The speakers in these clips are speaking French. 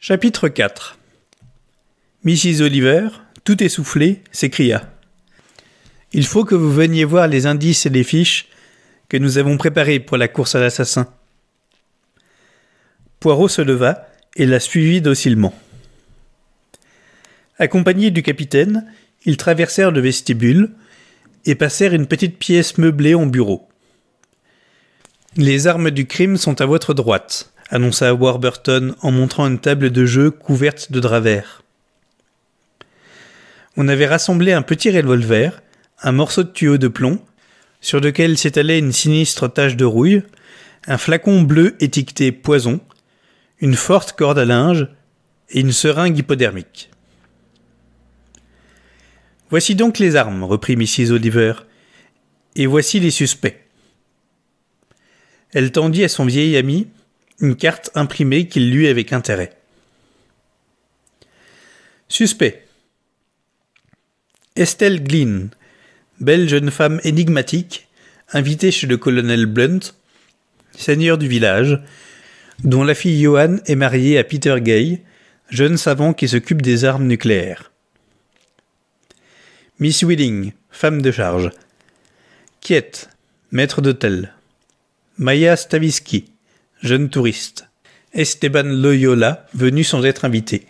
Chapitre 4. Mrs. Oliver, tout essoufflée, s'écria. « Il faut que vous veniez voir les indices et les fiches que nous avons préparés pour la course à l'assassin. » Poirot se leva et la suivit docilement. Accompagnés du capitaine, ils traversèrent le vestibule et passèrent une petite pièce meublée en bureau. « Les armes du crime sont à votre droite, » annonça Warburton en montrant une table de jeu couverte de drap vert. On avait rassemblé un petit revolver, un morceau de tuyau de plomb, sur lequel s'étalait une sinistre tache de rouille, un flacon bleu étiqueté poison, une forte corde à linge et une seringue hypodermique. « Voici donc les armes, reprit Mrs. Oliver, et voici les suspects. » Elle tendit à son vieil ami une carte imprimée qu'il lut avec intérêt. Suspect. Estelle Glynn, belle jeune femme énigmatique, invitée chez le colonel Blunt, seigneur du village, dont la fille Johan est mariée à Peter Gay, jeune savant qui s'occupe des armes nucléaires. Miss Willing, femme de charge. Kiet, maître d'hôtel. Maya Stavisky, jeune touriste. Esteban Loyola, venu sans être invité.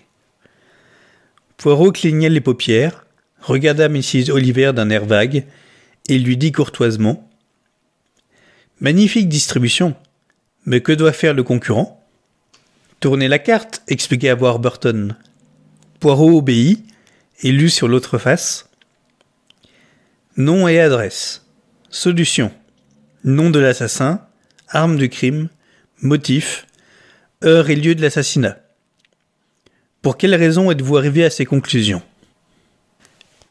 Poirot cligna les paupières, regarda Mrs. Oliver d'un air vague, et lui dit courtoisement « Magnifique distribution, mais que doit faire le concurrent ?»« Tournez la carte, » expliqua Warburton. Poirot obéit, et lut sur l'autre face « Nom et adresse. Solution. Nom de l'assassin. Arme du crime. Motif. Heure et lieu de l'assassinat. Pour quelle raison êtes-vous arrivé à ces conclusions ?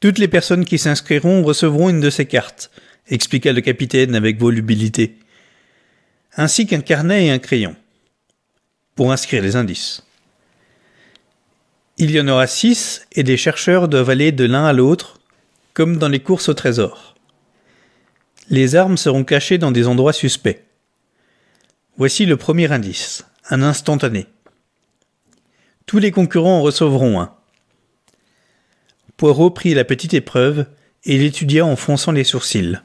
Toutes les personnes qui s'inscriront recevront une de ces cartes, expliqua le capitaine avec volubilité, ainsi qu'un carnet et un crayon, pour inscrire les indices. Il y en aura 6 et les chercheurs doivent aller de l'un à l'autre, comme dans les courses au trésor. Les armes seront cachées dans des endroits suspects. Voici le premier indice, un instantané. Tous les concurrents en recevront un. Poirot prit la petite épreuve et l'étudia en fronçant les sourcils.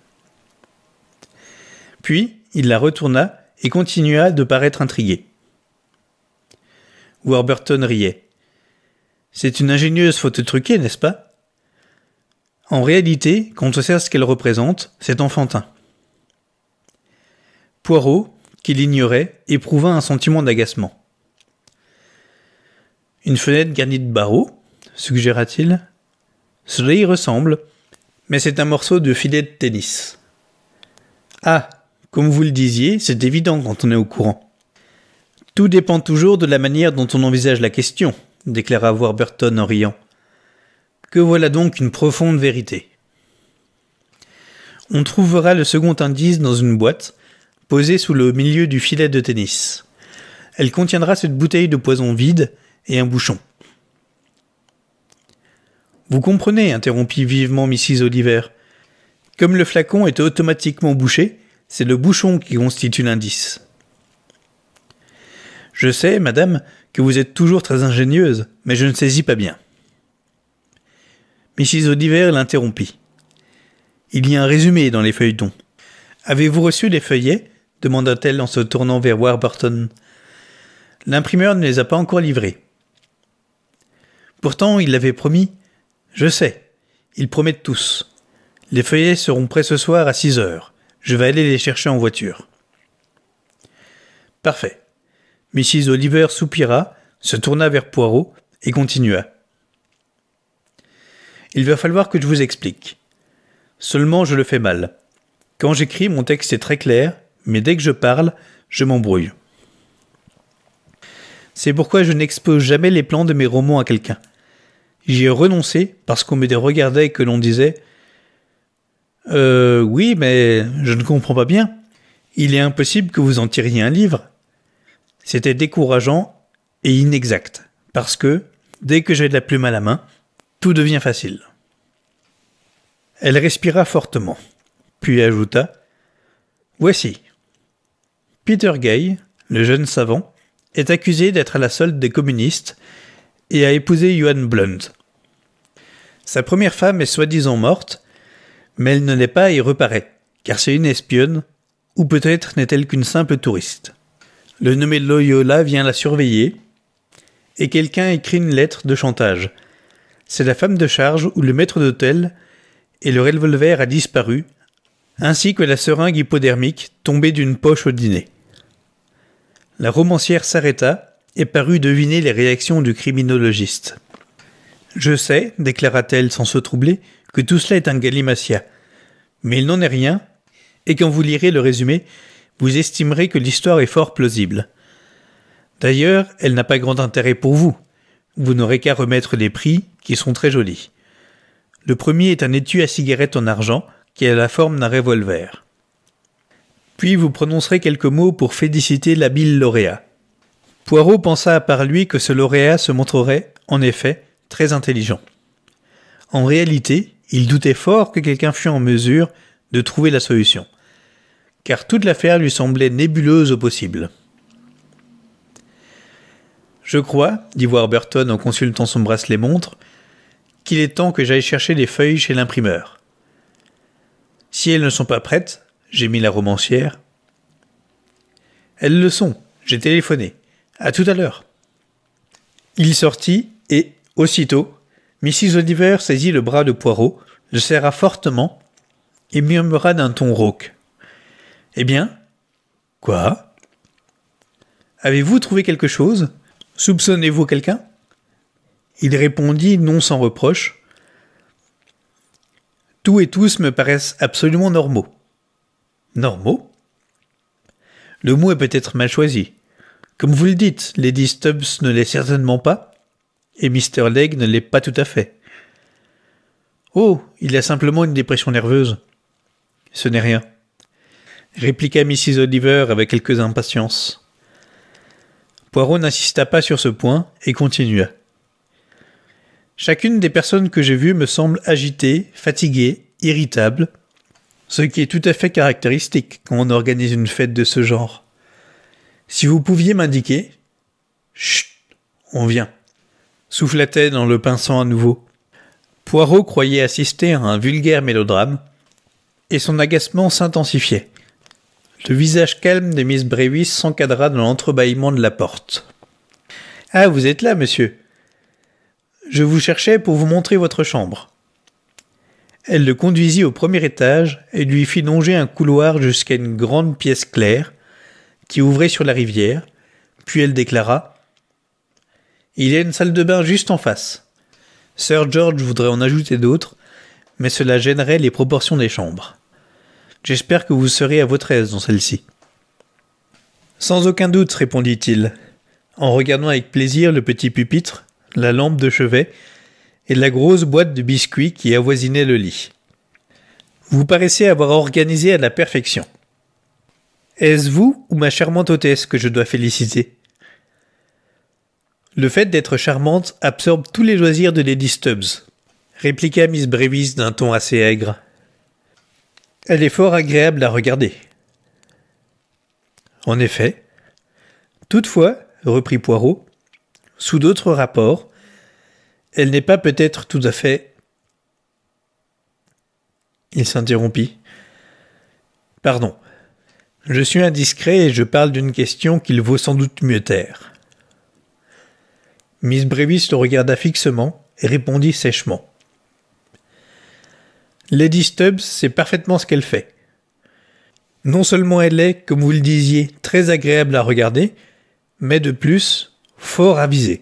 Puis, il la retourna et continua de paraître intrigué. Warburton riait. C'est une ingénieuse faute truquée, n'est-ce pas ? En réalité, quand on sait ce qu'elle représente, c'est enfantin. Poirot, qui l'ignorait, éprouva un sentiment d'agacement. « Une fenêtre garnie de barreaux ?» suggéra-t-il. « Cela y ressemble, mais c'est un morceau de filet de tennis. »« Ah, comme vous le disiez, c'est évident quand on est au courant. »« Tout dépend toujours de la manière dont on envisage la question, » déclara Warburton en riant. « Que voilà donc une profonde vérité. » On trouvera le second indice dans une boîte, posée sous le milieu du filet de tennis. Elle contiendra cette bouteille de poison vide et un bouchon. « Vous comprenez, interrompit vivement Mrs. Oliver. Comme le flacon est automatiquement bouché, c'est le bouchon qui constitue l'indice. »« Je sais, madame, que vous êtes toujours très ingénieuse, mais je ne saisis pas bien. » Mrs. Oliver l'interrompit. « Il y a un résumé dans les feuilletons. Avez-vous reçu les feuillets ? Demanda-t-elle en se tournant vers Warburton. L'imprimeur ne les a pas encore livrés. Pourtant, il l'avait promis. Je sais. Ils promettent tous. Les feuillets seront prêts ce soir à 6 heures. Je vais aller les chercher en voiture. Parfait. Mrs. Oliver soupira, se tourna vers Poirot et continua. Il va falloir que je vous explique. Seulement, je le fais mal. Quand j'écris, mon texte est très clair, mais dès que je parle, je m'embrouille. C'est pourquoi je n'expose jamais les plans de mes romans à quelqu'un. J'y ai renoncé parce qu'on me regardait et que l'on disait « oui, mais je ne comprends pas bien. Il est impossible que vous en tiriez un livre. » C'était décourageant et inexact, parce que, dès que j'ai de la plume à la main, tout devient facile. Elle respira fortement, puis ajouta « Voici. Peter Gay, le jeune savant, est accusée d'être à la solde des communistes et a épousé Johann Blunt. Sa première femme est soi-disant morte, mais elle ne l'est pas et reparaît, car c'est une espionne, ou peut-être n'est-elle qu'une simple touriste. Le nommé Loyola vient la surveiller, et quelqu'un écrit une lettre de chantage. C'est la femme de charge ou le maître d'hôtel, et le revolver a disparu, ainsi que la seringue hypodermique tombée d'une poche au dîner. La romancière s'arrêta et parut deviner les réactions du criminologiste. « Je sais, déclara-t-elle sans se troubler, que tout cela est un galimatia. Mais il n'en est rien, et quand vous lirez le résumé, vous estimerez que l'histoire est fort plausible. D'ailleurs, elle n'a pas grand intérêt pour vous. Vous n'aurez qu'à remettre les prix, qui sont très jolis. Le premier est un étui à cigarette en argent, qui a la forme d'un revolver. Puis vous prononcerez quelques mots pour féliciter l'habile lauréat. » Poirot pensa à part lui que ce lauréat se montrerait, en effet, très intelligent. En réalité, il doutait fort que quelqu'un fût en mesure de trouver la solution, car toute l'affaire lui semblait nébuleuse au possible. « Je crois, dit Warburton en consultant son bracelet-montre, qu'il est temps que j'aille chercher les feuilles chez l'imprimeur. » « Si elles ne sont pas prêtes, gémit la romancière. « Elles le sont, j'ai téléphoné. À tout à l'heure. » Il sortit et, aussitôt, Mrs. Oliver saisit le bras de Poirot, le serra fortement et murmura d'un ton rauque. « Eh bien ? Quoi ? Avez-vous trouvé quelque chose ? Soupçonnez-vous quelqu'un ? » Il répondit non sans reproche. « Tous et tous me paraissent absolument normaux. » « Normaux ? Le mot est peut-être mal choisi. Comme vous le dites, Lady Stubbs ne l'est certainement pas, et Mr. Legg ne l'est pas tout à fait. Oh, il a simplement une dépression nerveuse. Ce n'est rien, répliqua Mrs. Oliver avec quelque impatience. Poirot n'insista pas sur ce point et continua. Chacune des personnes que j'ai vues me semble agitée, fatiguée, irritable, ce qui est tout à fait caractéristique quand on organise une fête de ce genre. Si vous pouviez m'indiquer... Chut, on vient, souffla-t-elle en le pinçant à nouveau. Poirot croyait assister à un vulgaire mélodrame, et son agacement s'intensifiait. Le visage calme de Miss Brewis s'encadra dans l'entrebâillement de la porte. « Ah, vous êtes là, monsieur. Je vous cherchais pour vous montrer votre chambre. » Elle le conduisit au premier étage et lui fit longer un couloir jusqu'à une grande pièce claire qui ouvrait sur la rivière, puis elle déclara « Il y a une salle de bain juste en face. Sir George voudrait en ajouter d'autres, mais cela gênerait les proportions des chambres. J'espère que vous serez à votre aise dans celle-ci. »« Sans aucun doute, répondit-il, en regardant avec plaisir le petit pupitre, la lampe de chevet et la grosse boîte de biscuits qui avoisinait le lit. Vous paraissez avoir organisé à la perfection. Est-ce vous ou ma charmante hôtesse que je dois féliciter ? Le fait d'être charmante absorbe tous les loisirs de Lady Stubbs, répliqua Miss Brewis d'un ton assez aigre. Elle est fort agréable à regarder. En effet. Toutefois, reprit Poirot, sous d'autres rapports, elle n'est pas peut-être tout à fait... Il s'interrompit. Pardon. Je suis indiscret et je parle d'une question qu'il vaut sans doute mieux taire. Miss Brewis le regarda fixement et répondit sèchement. Lady Stubbs sait parfaitement ce qu'elle fait. Non seulement elle est, comme vous le disiez, très agréable à regarder, mais de plus, fort avisée.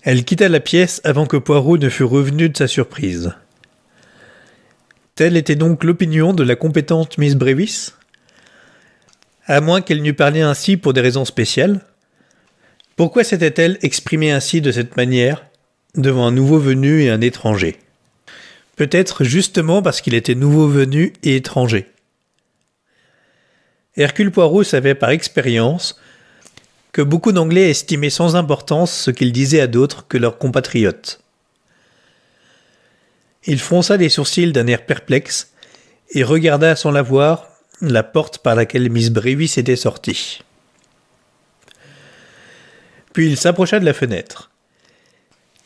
Elle quitta la pièce avant que Poirot ne fût revenu de sa surprise. Telle était donc l'opinion de la compétente Miss Brewis ? À moins qu'elle n'eût parlé ainsi pour des raisons spéciales. Pourquoi s'était-elle exprimée ainsi de cette manière, devant un nouveau venu et un étranger ? Peut-être justement parce qu'il était nouveau venu et étranger. Hercule Poirot savait par expérience que beaucoup d'Anglais estimaient sans importance ce qu'ils disaient à d'autres que leurs compatriotes. Il fronça les sourcils d'un air perplexe et regarda sans la voir la porte par laquelle Miss Brewis était sortie. Puis il s'approcha de la fenêtre.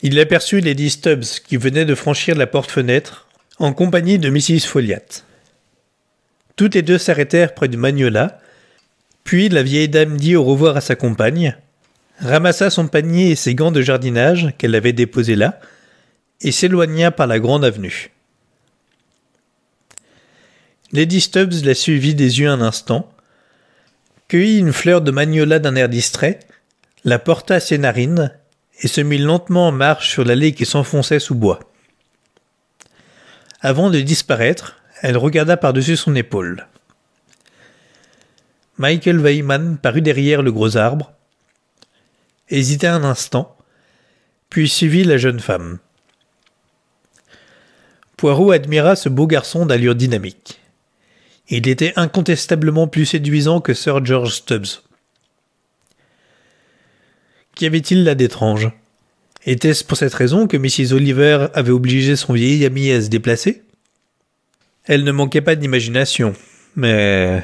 Il aperçut Lady Stubbs qui venait de franchir la porte-fenêtre en compagnie de Mrs. Folliot. Toutes les deux s'arrêtèrent près du Magnolia, puis la vieille dame dit au revoir à sa compagne, ramassa son panier et ses gants de jardinage qu'elle avait déposés là, et s'éloigna par la grande avenue. Lady Stubbs la suivit des yeux un instant, cueillit une fleur de magnolia d'un air distrait, la porta à ses narines et se mit lentement en marche sur l'allée qui s'enfonçait sous bois. Avant de disparaître, elle regarda par-dessus son épaule. Michael Weyman parut derrière le gros arbre, hésita un instant, puis suivit la jeune femme. Poirot admira ce beau garçon d'allure dynamique. Il était incontestablement plus séduisant que Sir George Stubbs. Qu'y avait-il là d'étrange? Était-ce pour cette raison que Mrs. Oliver avait obligé son vieil ami à se déplacer? Elle ne manquait pas d'imagination, mais...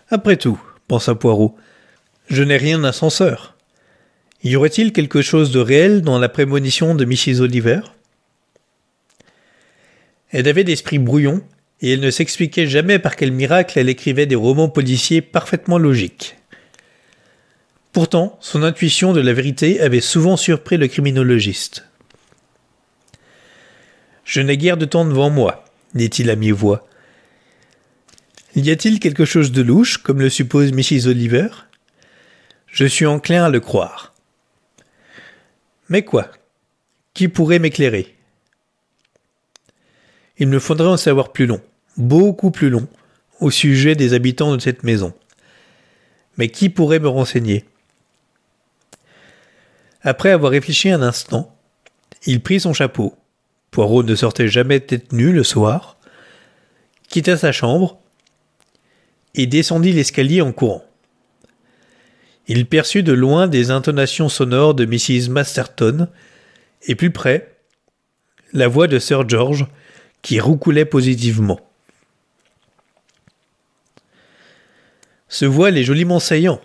Après tout, pensa Poirot, je n'ai rien d'un censeur. Y aurait-il quelque chose de réel dans la prémonition de Mrs. Oliver? Elle avait l'esprit brouillon, et elle ne s'expliquait jamais par quel miracle elle écrivait des romans policiers parfaitement logiques. Pourtant, son intuition de la vérité avait souvent surpris le criminologiste. « Je n'ai guère de temps devant moi, » dit-il à mi-voix. « Y a-t-il quelque chose de louche, comme le suppose Mrs. Oliver? Je suis enclin à le croire. Mais quoi? Qui pourrait m'éclairer? Il me faudrait en savoir plus long, beaucoup plus long, au sujet des habitants de cette maison. Mais qui pourrait me renseigner? » Après avoir réfléchi un instant, il prit son chapeau. Poirot ne sortait jamais tête nue le soir, quitta sa chambre et descendit l'escalier en courant. Il perçut de loin des intonations sonores de Mrs. Masterton et plus près, la voix de Sir George qui roucoulait positivement. Ce voile est joliment saillant.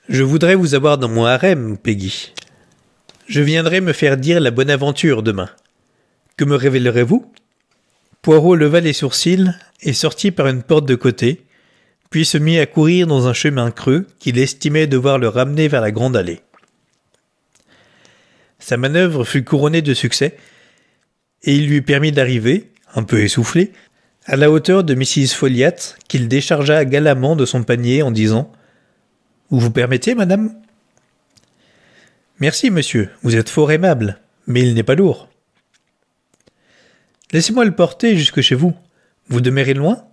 Je voudrais vous avoir dans mon harem, Peggy. Je viendrai me faire dire la bonne aventure demain. Que me révélerez-vous? Poirot leva les sourcils et sortit par une porte de côté, puis se mit à courir dans un chemin creux qu'il estimait devoir le ramener vers la grande allée. Sa manœuvre fut couronnée de succès, et il lui permit d'arriver, un peu essoufflé, à la hauteur de Mrs. Folliot, qu'il déchargea galamment de son panier en disant « Vous permettez, madame ?»« Merci, monsieur, vous êtes fort aimable, mais il n'est pas lourd. »« Laissez-moi le porter jusque chez vous. Vous demeurez loin ?»«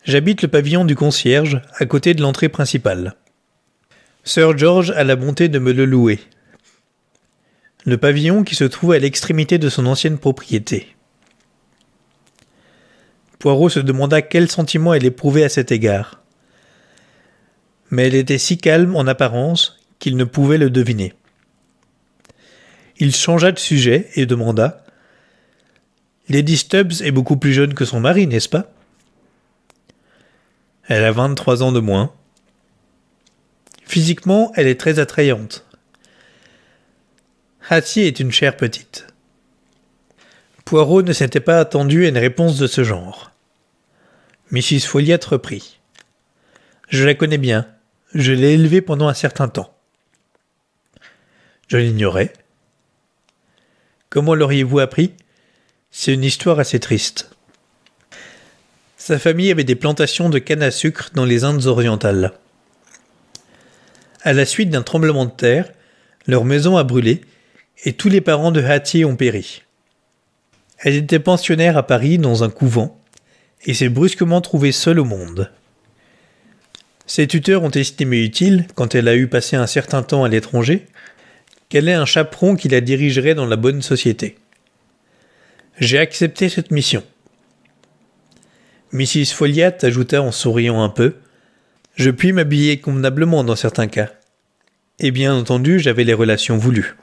J'habite le pavillon du concierge, à côté de l'entrée principale. Sir George a la bonté de me le louer. Le pavillon qui se trouve à l'extrémité de son ancienne propriété. » Poirot se demanda quel sentiment elle éprouvait à cet égard. Mais elle était si calme en apparence qu'il ne pouvait le deviner. Il changea de sujet et demanda « Lady Stubbs est beaucoup plus jeune que son mari, n'est-ce pas ?»« Elle a 23 ans de moins. Physiquement, elle est très attrayante. Hattie est une chère petite. » Poirot ne s'était pas attendu à une réponse de ce genre. Mrs. Folliot reprit. « Je la connais bien. Je l'ai élevée pendant un certain temps. »« Je l'ignorais. »« Comment l'auriez-vous appris ? C'est une histoire assez triste. » Sa famille avait des plantations de canne à sucre dans les Indes orientales. À la suite d'un tremblement de terre, leur maison a brûlé et tous les parents de Hattie ont péri. Elle était pensionnaire à Paris dans un couvent et s'est brusquement trouvée seule au monde. Ses tuteurs ont estimé utile, quand elle a eu passé un certain temps à l'étranger, qu'elle ait un chaperon qui la dirigerait dans la bonne société. J'ai accepté cette mission. Mrs. Folliot ajouta en souriant un peu, « Je puis m'habiller convenablement dans certains cas. Et bien entendu, j'avais les relations voulues. »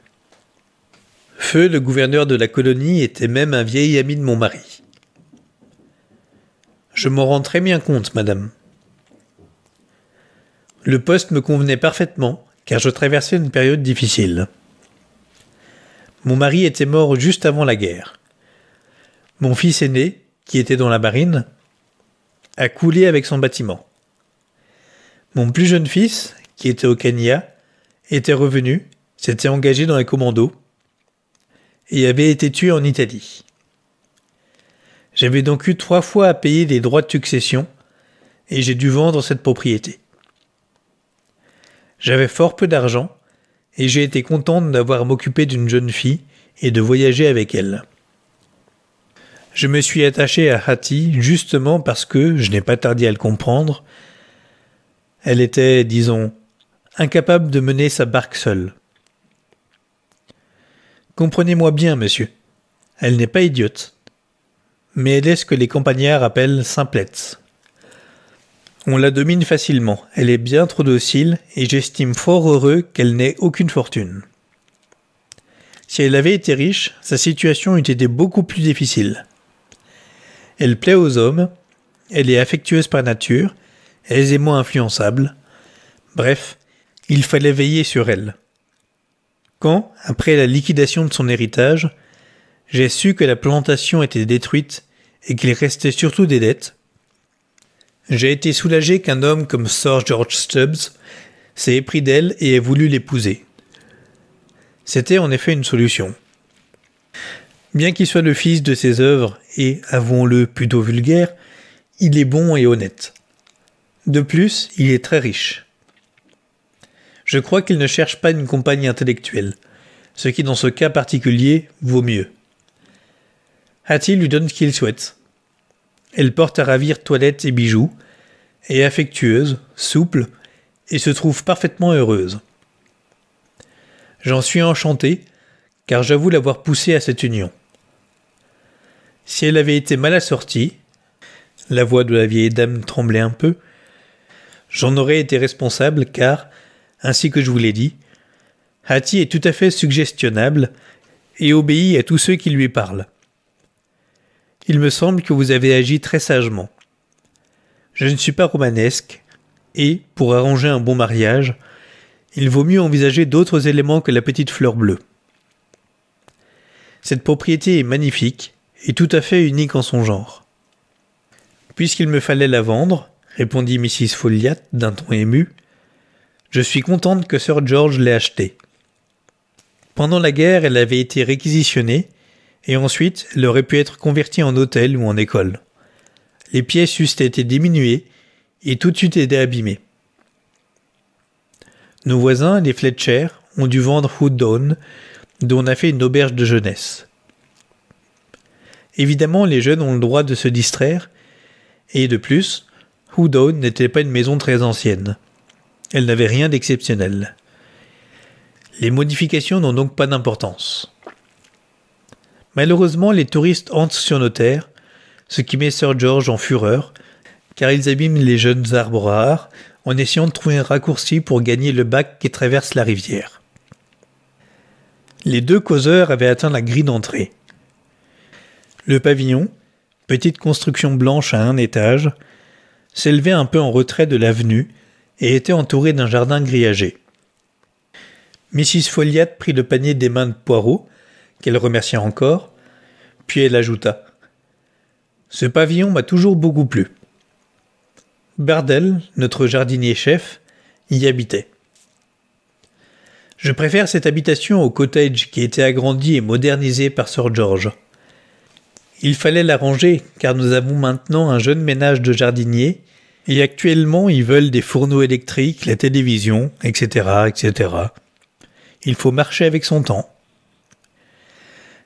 Feu, le gouverneur de la colonie, était même un vieil ami de mon mari. « Je m'en rends très bien compte, madame. » Le poste me convenait parfaitement, car je traversais une période difficile. Mon mari était mort juste avant la guerre. Mon fils aîné, qui était dans la marine, a coulé avec son bâtiment. Mon plus jeune fils, qui était au Kenya, était revenu, s'était engagé dans les commandos et avait été tué en Italie. J'avais donc eu 3 fois à payer les droits de succession et j'ai dû vendre cette propriété. J'avais fort peu d'argent et j'ai été contente d'avoir à m'occuper d'une jeune fille et de voyager avec elle. Je me suis attaché à Hattie justement parce que, je n'ai pas tardé à le comprendre, elle était, disons, incapable de mener sa barque seule. Comprenez-moi bien, monsieur, elle n'est pas idiote, mais elle est ce que les campagnards appellent simplette. On la domine facilement, elle est bien trop docile et j'estime fort heureux qu'elle n'ait aucune fortune. Si elle avait été riche, sa situation eût été beaucoup plus difficile. Elle plaît aux hommes, elle est affectueuse par nature, aisément influençable. Bref, il fallait veiller sur elle. Quand, après la liquidation de son héritage, j'ai su que la plantation était détruite et qu'il restait surtout des dettes, j'ai été soulagé qu'un homme comme Sir George Stubbs s'est épris d'elle et ait voulu l'épouser. C'était en effet une solution. Bien qu'il soit le fils de ses œuvres et, avouons-le, plutôt vulgaire, il est bon et honnête. De plus, il est très riche. Je crois qu'il ne cherche pas une compagne intellectuelle, ce qui dans ce cas particulier vaut mieux. Hattie lui donne ce qu'il souhaite. Elle porte à ravir toilettes et bijoux, est affectueuse, souple, et se trouve parfaitement heureuse. J'en suis enchanté, car j'avoue l'avoir poussée à cette union. Si elle avait été mal assortie, la voix de la vieille dame tremblait un peu, j'en aurais été responsable car, ainsi que je vous l'ai dit, Hattie est tout à fait suggestionnable et obéit à tous ceux qui lui parlent. Il me semble que vous avez agi très sagement. Je ne suis pas romanesque, et, pour arranger un bon mariage, il vaut mieux envisager d'autres éléments que la petite fleur bleue. Cette propriété est magnifique, et tout à fait unique en son genre. Puisqu'il me fallait la vendre, répondit Mrs. Folliot d'un ton ému, je suis contente que Sir George l'ait achetée. Pendant la guerre, elle avait été réquisitionnée, et ensuite, elle aurait pu être convertie en hôtel ou en école. Les pièces eussent été diminuées, et tout eût été abîmé. Nos voisins, les Fletcher, ont dû vendre Houdoun, dont on a fait une auberge de jeunesse. Évidemment, les jeunes ont le droit de se distraire, et de plus, Houdoun n'était pas une maison très ancienne. Elle n'avait rien d'exceptionnel. Les modifications n'ont donc pas d'importance. Malheureusement, les touristes hantent sur nos terres, ce qui met Sir George en fureur, car ils abîment les jeunes arbres rares en essayant de trouver un raccourci pour gagner le bac qui traverse la rivière. Les 2 causeurs avaient atteint la grille d'entrée. Le pavillon, petite construction blanche à 1 étage, s'élevait un peu en retrait de l'avenue et était entouré d'un jardin grillagé. Mrs. Folliot prit le panier des mains de Poirot, qu'elle remercia encore, puis elle ajouta « Ce pavillon m'a toujours beaucoup plu. » Bardell, notre jardinier-chef, y habitait. Je préfère cette habitation au cottage qui a été agrandi et modernisé par Sir George. Il fallait l'arranger, car nous avons maintenant un jeune ménage de jardiniers, et actuellement ils veulent des fourneaux électriques, la télévision, etc., etc. Il faut marcher avec son temps.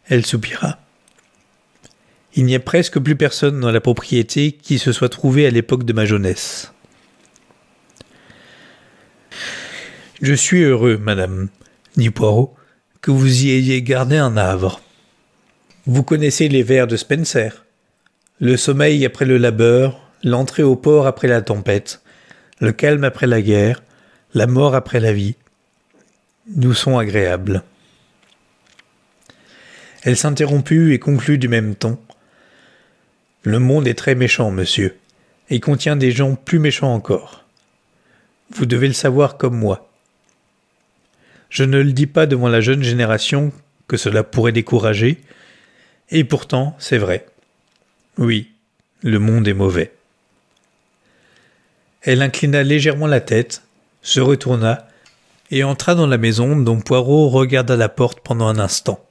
Elle soupira. Il n'y a presque plus personne dans la propriété qui se soit trouvé à l'époque de ma jeunesse. « Je suis heureux, madame, dit Poirot, que vous y ayez gardé un havre. Vous connaissez les vers de Spenser. Le sommeil après le labeur, l'entrée au port après la tempête, le calme après la guerre, la mort après la vie. Nous sont agréables. » Elle s'interromput et conclut du même ton. « Le monde est très méchant, monsieur, et contient des gens plus méchants encore. Vous devez le savoir comme moi. Je ne le dis pas devant la jeune génération que cela pourrait décourager, et pourtant c'est vrai. Oui, le monde est mauvais. Elle inclina légèrement la tête, se retourna et entra dans la maison dont Poirot regarda la porte pendant un instant.